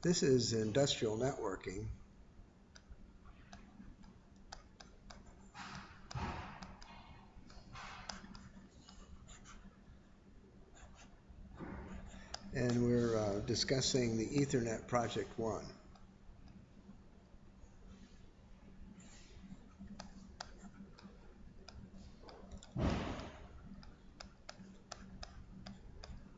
This is industrial networking. And we're discussing the EtherNet Project 1.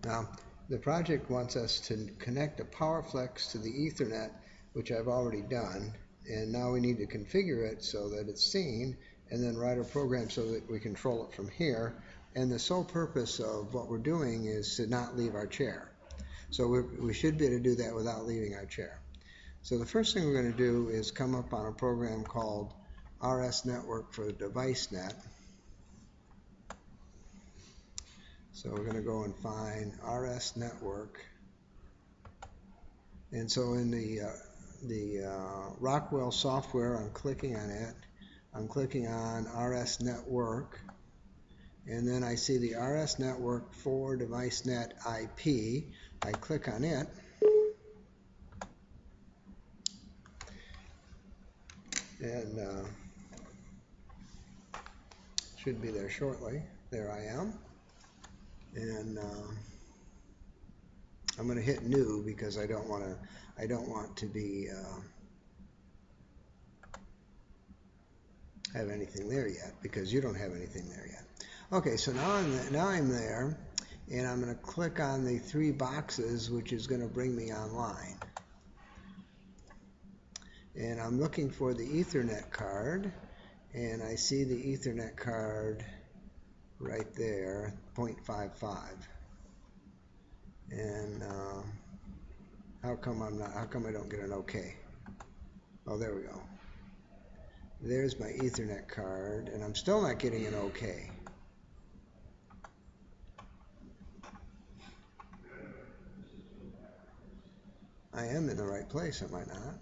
Now, the project wants us to connect a PowerFlex to the EtherNet, which I've already done, and now we need to configure it so that it's seen, and then write a program so that we control it from here. And the sole purpose of what we're doing is to not leave our chair. So we should be able to do that without leaving our chair. So the first thing we're going to do is come up on a program called RSNetwork for DeviceNet. So we're going to go and find RSNetwork. And so in the Rockwell software, I'm clicking on it. I'm clicking on RSNetwork. And then I see the RSNetwork for DeviceNet IP. I click on it. And should be there shortly. There I am. And I'm going to hit new because I don't want to be have anything there yet, because you don't have anything there yet. Okay, so now I'm there, and I'm going to click on the 3 boxes, which is going to bring me online. And I'm looking for the EtherNet card, and I see the EtherNet card right there, 0.55. And how come I don't get an OK? Oh, there we go. There's my EtherNet card, and I'm still not getting an OK. I am in the right place, am I not?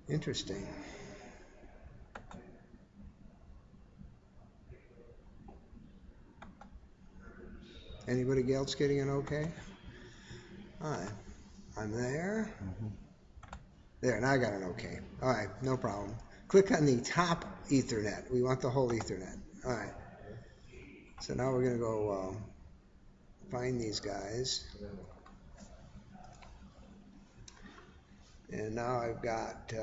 Interesting. Anybody else getting an OK? All right, I'm there. There, now I got an OK. All right, no problem. Click on the top Ethernet. We want the whole Ethernet. All right. So now we're going to go find these guys. And now I've got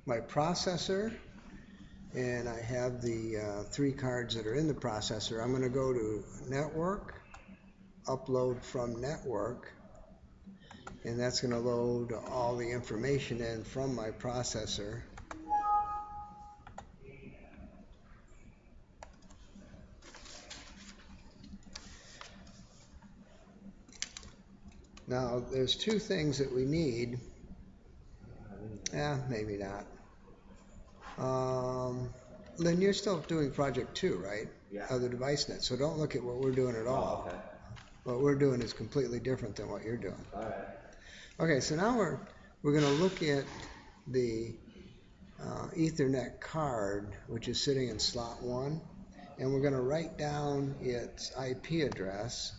my processor, and I have the 3 cards that are in the processor. I'm going to go to network, upload from network, and that's going to load all the information in from my processor. Now, there's 2 things that we need. Maybe not. Lynn, you're still doing project 2, right? Yeah. Of the DeviceNet. So don't look at what we're doing at all. Okay. What we're doing is completely different than what you're doing. All right. Okay, so now we're going to look at the EtherNet card, which is sitting in slot 1, and we're going to write down its IP address,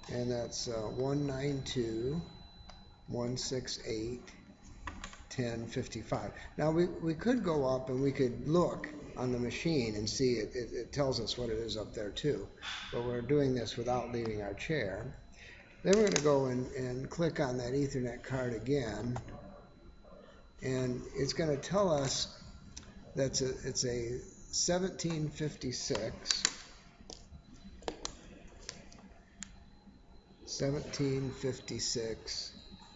and that's 192.168.10.55. Now we could go up and we could look on the machine and see it tells us what it is up there too, but we're doing this without leaving our chair. Then we're going to go and click on that EtherNet card again, and it's going to tell us that it's a 1756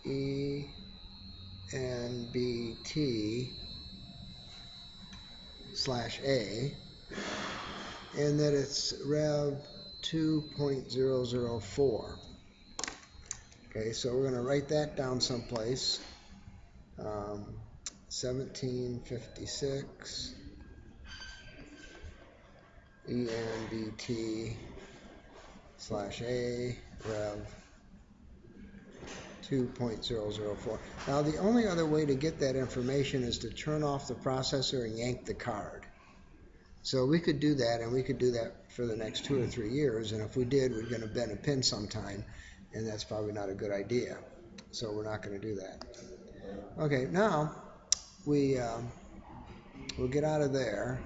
ENBT/A, and that it's Rev 2.004. Okay, so we're going to write that down someplace. 1756 ENBT/A Rev 2.004. Now the only other way to get that information is to turn off the processor and yank the card. So we could do that, and we could do that for the next 2 or 3 years, and if we did, we're going to bend a pin sometime, and that's probably not a good idea. So we're not going to do that. Okay, now we'll get out of there,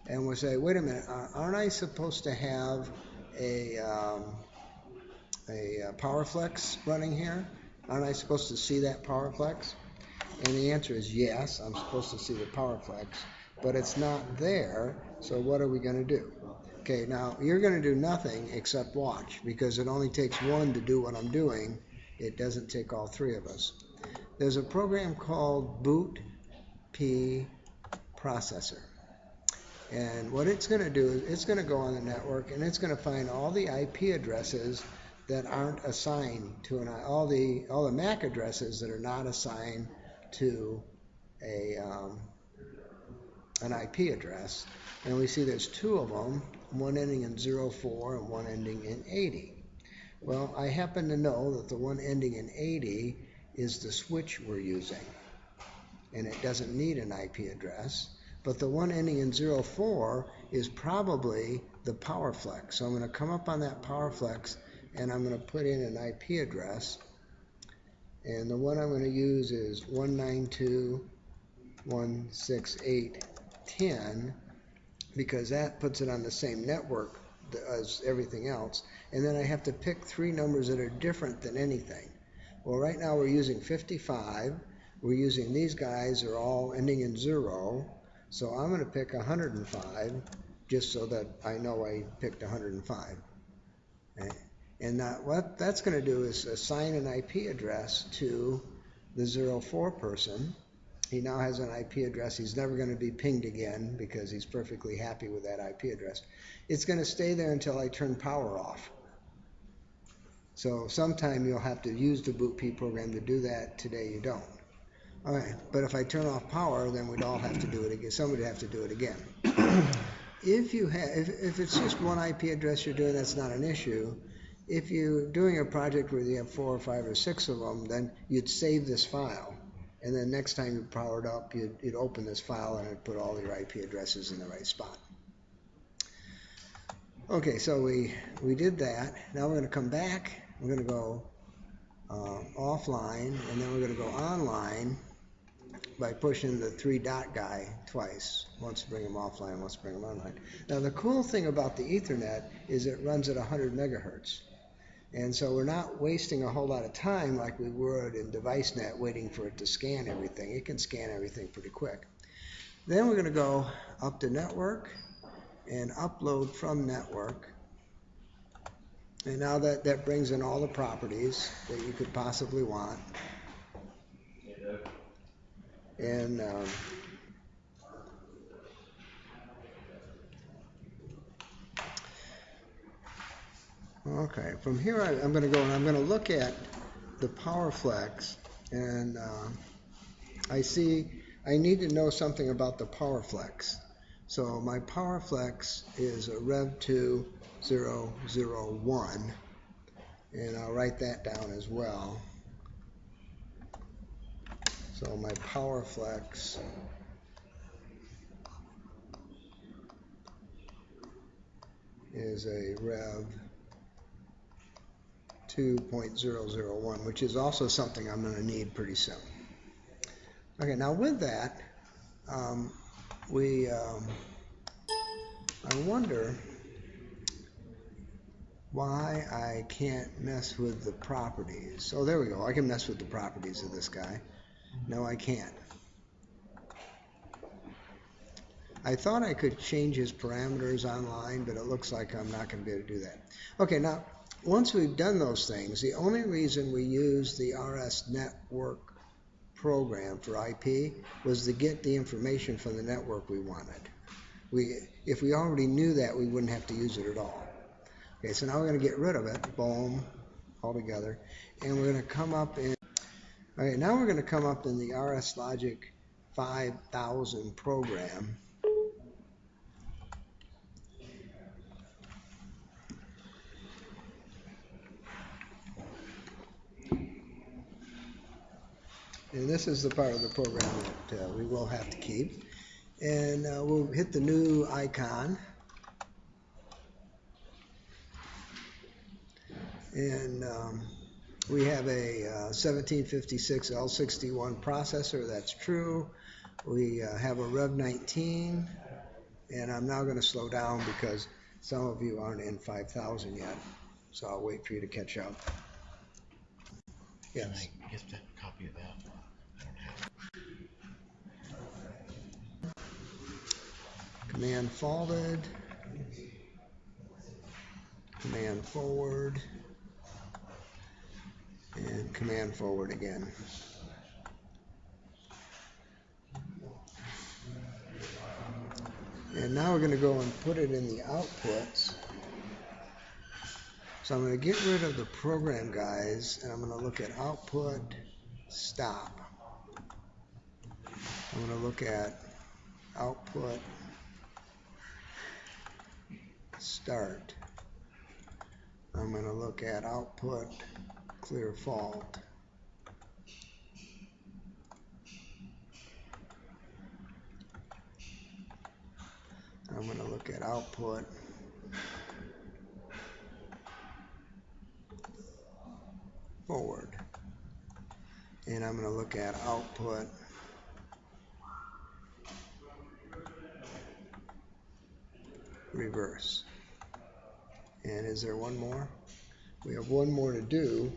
and we'll say, wait a minute, aren't I supposed to have a PowerFlex running here? Aren't I supposed to see that PowerFlex? And the answer is yes, I'm supposed to see the PowerFlex, but it's not there, so what are we going to do? Okay, now you're going to do nothing except watch, because it only takes one to do what I'm doing. It doesn't take all 3 of us. There's a program called Boot P Processor. And what it's going to do is it's going to go on the network, and it's going to find all the IP addresses that aren't assigned to all the MAC addresses that are not assigned to an IP address. And we see there's 2 of them, one ending in 04 and one ending in 80. Well, I happen to know that the one ending in 80 is the switch we're using, and it doesn't need an IP address. But the one ending in 04 is probably the PowerFlex. So I'm going to come up on that PowerFlex, and I'm going to put in an IP address. And the one I'm going to use is 192.168.10, because that puts it on the same network as everything else. And then I have to pick 3 numbers that are different than anything. Well, right now we're using 55. We're using these guys are all ending in 0. So I'm going to pick 105, just so that I know I picked 105. Okay. And what that's going to do is assign an IP address to the 04 person. He now has an IP address. He's never going to be pinged again because he's perfectly happy with that IP address. It's going to stay there until I turn power off. So sometime you'll have to use the Boot P program to do that. Today you don't. All right, but if I turn off power, then we'd all have to do it again. Somebody would have to do it again. If it's just one IP address you're doing, that's not an issue. If you're doing a project where you have 4 or 5 or 6 of them, then you'd save this file, and then next time you powered up, you'd open this file and it'd put all your IP addresses in the right spot. Okay, so we did that. Now we're going to come back. We're going to go offline, and then we're going to go online by pushing the 3 dot guy twice. Once to bring them offline, once to bring them online. Now the cool thing about the EtherNet is it runs at 100 megahertz. And so we're not wasting a whole lot of time like we would in DeviceNet waiting for it to scan everything. It can scan everything pretty quick. Then we're going to go up to network and upload from network. And now that brings in all the properties that you could possibly want. And okay, from here I'm going to go and I'm going to look at the PowerFlex, and I see I need to know something about the PowerFlex. So my PowerFlex is a Rev2001, and I'll write that down as well. So my PowerFlex is a Rev 2.001, which is also something I'm going to need pretty soon. Okay, now with that, I wonder why I can't mess with the properties. Oh, there we go. I can mess with the properties of this guy. No, I can't. I thought I could change his parameters online, but it looks like I'm not going to be able to do that. Okay, now, once we've done those things, the only reason we use the RS network program for IP was to get the information from the network we wanted. If we already knew that, we wouldn't have to use it at all. Okay, so now we're going to get rid of it, boom, altogether, and we're going to come up in. Okay, now we're going to come up in the RSLogix 5000 program. And this is the part of the program that we will have to keep. And we'll hit the new icon. And we have a 1756 L61 processor. That's true. We have a Rev 19. And I'm now going to slow down because some of you aren't in 5000 yet. So I'll wait for you to catch up. Yes. Can I get that copy of that? I don't have it. Command faulted. Command forward. And command forward again. And now we're going to go and put it in the outputs. So I'm going to get rid of the program guys, and I'm going to look at output, stop. I'm going to look at output, start. I'm going to look at output, clear fault. I'm going to look at output, forward. And I'm going to look at output, reverse. And is there one more? We have one more to do,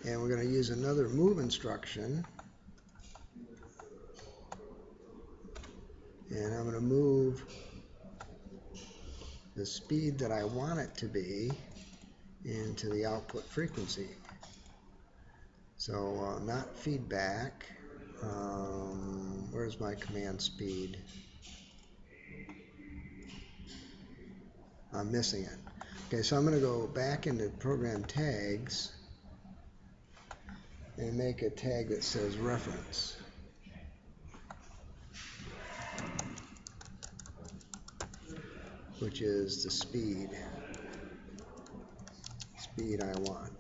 and we're going to use another move instruction. And I'm going to move the speed that I want it to be into the output frequency. So not feedback. Where's my command speed? I'm missing it. Okay, so I'm going to go back into program tags and make a tag that says reference. Which is the speed I want.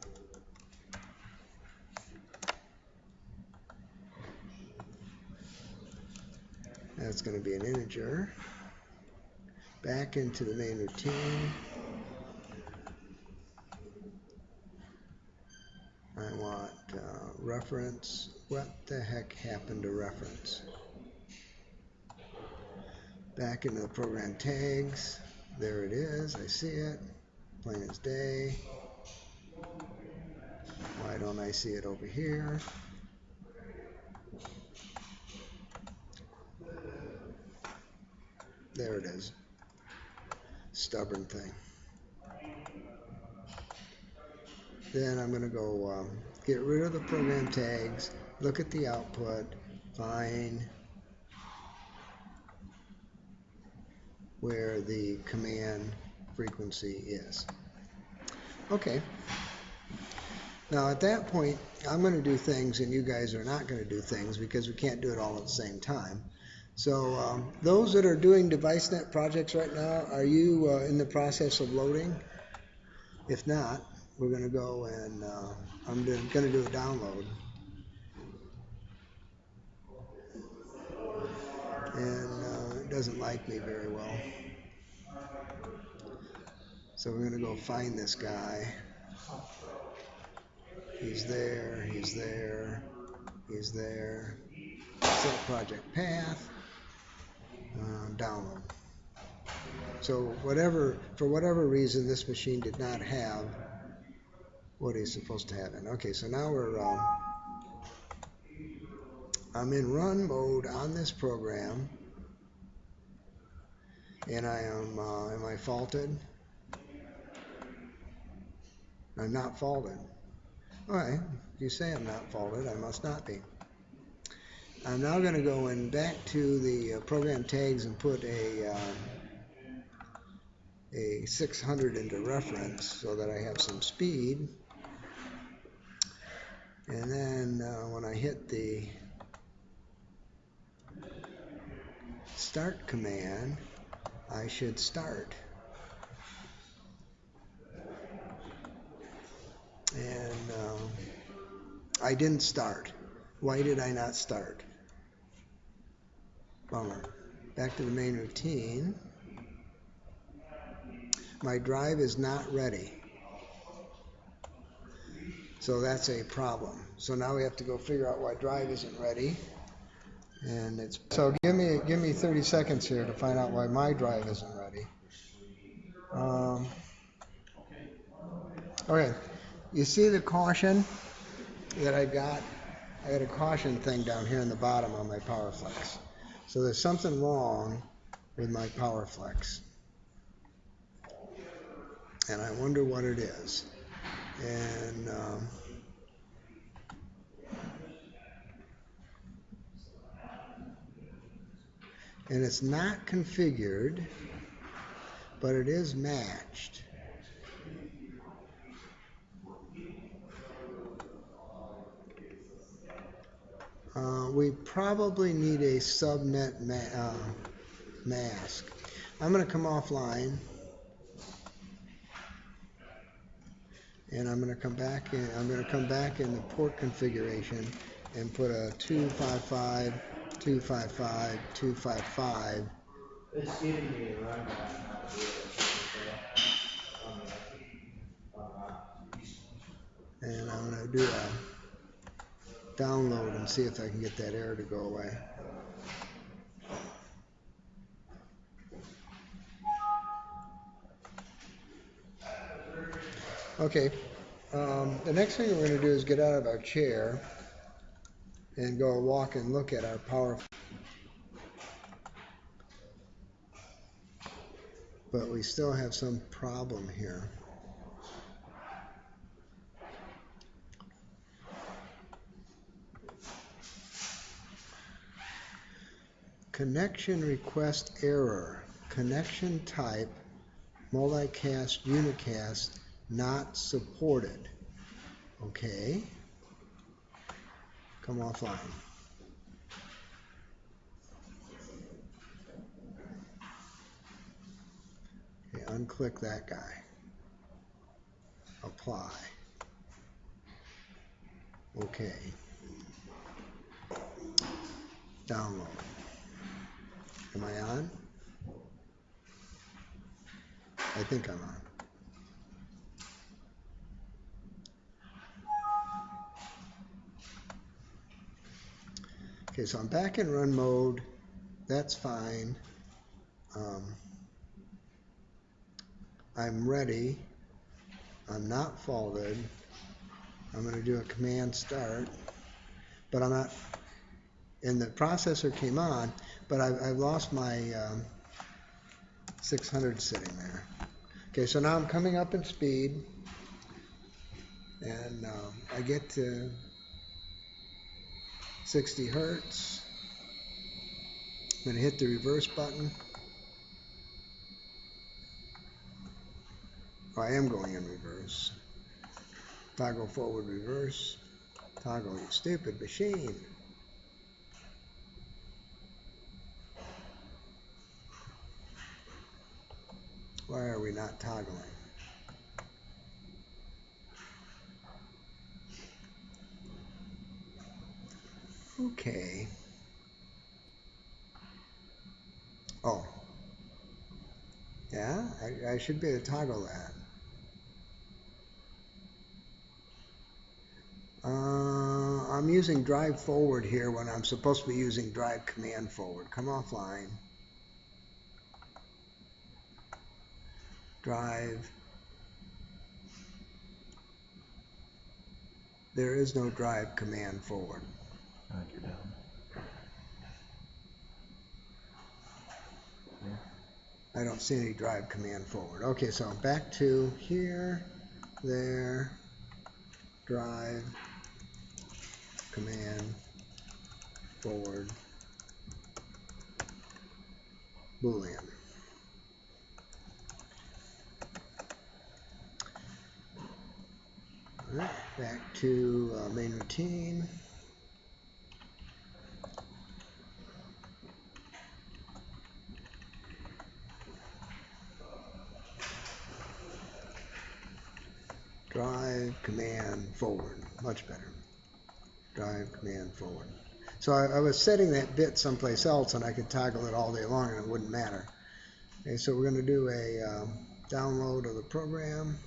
That's going to be an integer. Back into the main routine. I want reference. What the heck happened to reference? Back into the program tags. There it is. I see it. Plain as day. Why don't I see it over here? There it is. Stubborn thing. Then I'm going to go get rid of the program tags, look at the output, find where the command frequency is. Okay. Now at that point, I'm going to do things and you guys are not going to do things because we can't do it all at the same time. So those that are doing DeviceNet projects right now, are you in the process of loading? If not, we're going to go and I'm going to do a download. And it doesn't like me very well. So we're going to go find this guy. He's there, he's there, he's there. Set project path, download. So for whatever reason, this machine did not have what he's supposed to have in. Okay, so now I'm in run mode on this program, and I am I faulted? I'm not faulted. All right, if you say I'm not faulted, I must not be. I'm now going to go in back to the program tags and put a 600 into reference so that I have some speed. And then when I hit the start command, I should start. And I didn't start. Why did I not start? Bummer. back to the main routine. My drive is not ready. So that's a problem. So now we have to go figure out why drive isn't ready. And it's so give me 30 seconds here to find out why my drive isn't ready. Okay, you see the caution that I got? I got a caution thing down here in the bottom on my PowerFlex. So there's something wrong with my PowerFlex. And I wonder what it is. And it's not configured, but it is matched. We probably need a subnet mask. I'm going to come offline, and I'm going to come back in. I'm going to come back in the port configuration and put a 255, 255, 255. It's giving me a rundown how to do it. And I'm going to do a download and see if I can get that error to go away. Okay, the next thing we're going to do is get out of our chair and go walk and look at our power. But we still have some problem here. Connection request error. Connection type multicast unicast not supported. Okay. Come offline. Okay, unclick that guy. Apply. Okay. Download. Am I on? I think I'm on. Okay, so I'm back in run mode. That's fine. I'm ready. I'm not faulted. I'm going to do a command start, but I'm not. And the processor came on, but I've lost my 600 sitting there. Okay, so now I'm coming up in speed, and I get to 60 hertz. I'm going to hit the reverse button. Oh, I am going in reverse. Toggle forward reverse. Toggle, you stupid machine. Why are we not toggling? Okay. Oh. Yeah, I should be able to toggle that. I'm using drive forward here when I'm supposed to be using drive command forward. Come offline. Drive. There is no drive command forward. You're down. Yeah. I don't see any drive command forward. Okay, so I'm back to here, there, drive, command, forward, Boolean. All right, back to main routine. Drive, command, forward. Much better. Drive, command, forward. So I was setting that bit someplace else, and I could toggle it all day long, and it wouldn't matter. Okay, so we're going to do a download of the program.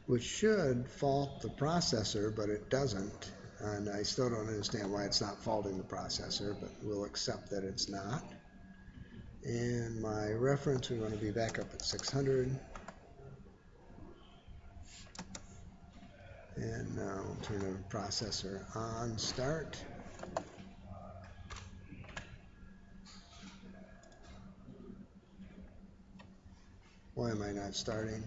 Which should fault the processor, but it doesn't. And I still don't understand why it's not faulting the processor, but we'll accept that it's not. And my reference, we want to be back up at 600. And now we'll turn the processor on, start. Why am I not starting?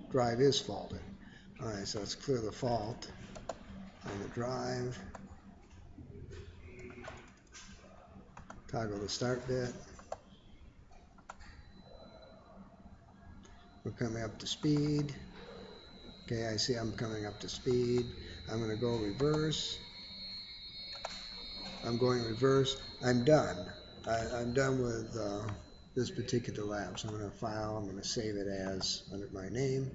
Drive is faulted. Alright, so let's clear the fault on the drive. Toggle the start bit. We're coming up to speed. Okay, I see I'm coming up to speed. I'm going to go reverse. I'm going reverse. I'm done. I'm done with this particular lab. So I'm going to file. I'm going to save it as under my name,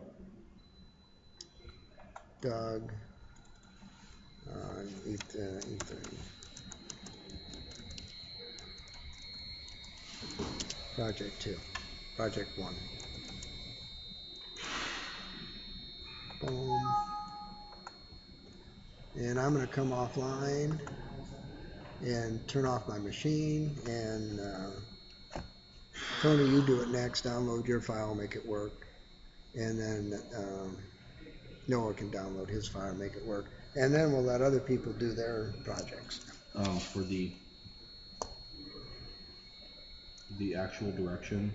Doug. Project 2, Project 1. Boom. And I'm going to come offline and turn off my machine. And Tony, you do it next. Download your file, make it work. And then Noah can download his file, make it work. And then we'll let other people do their projects. For the actual direction.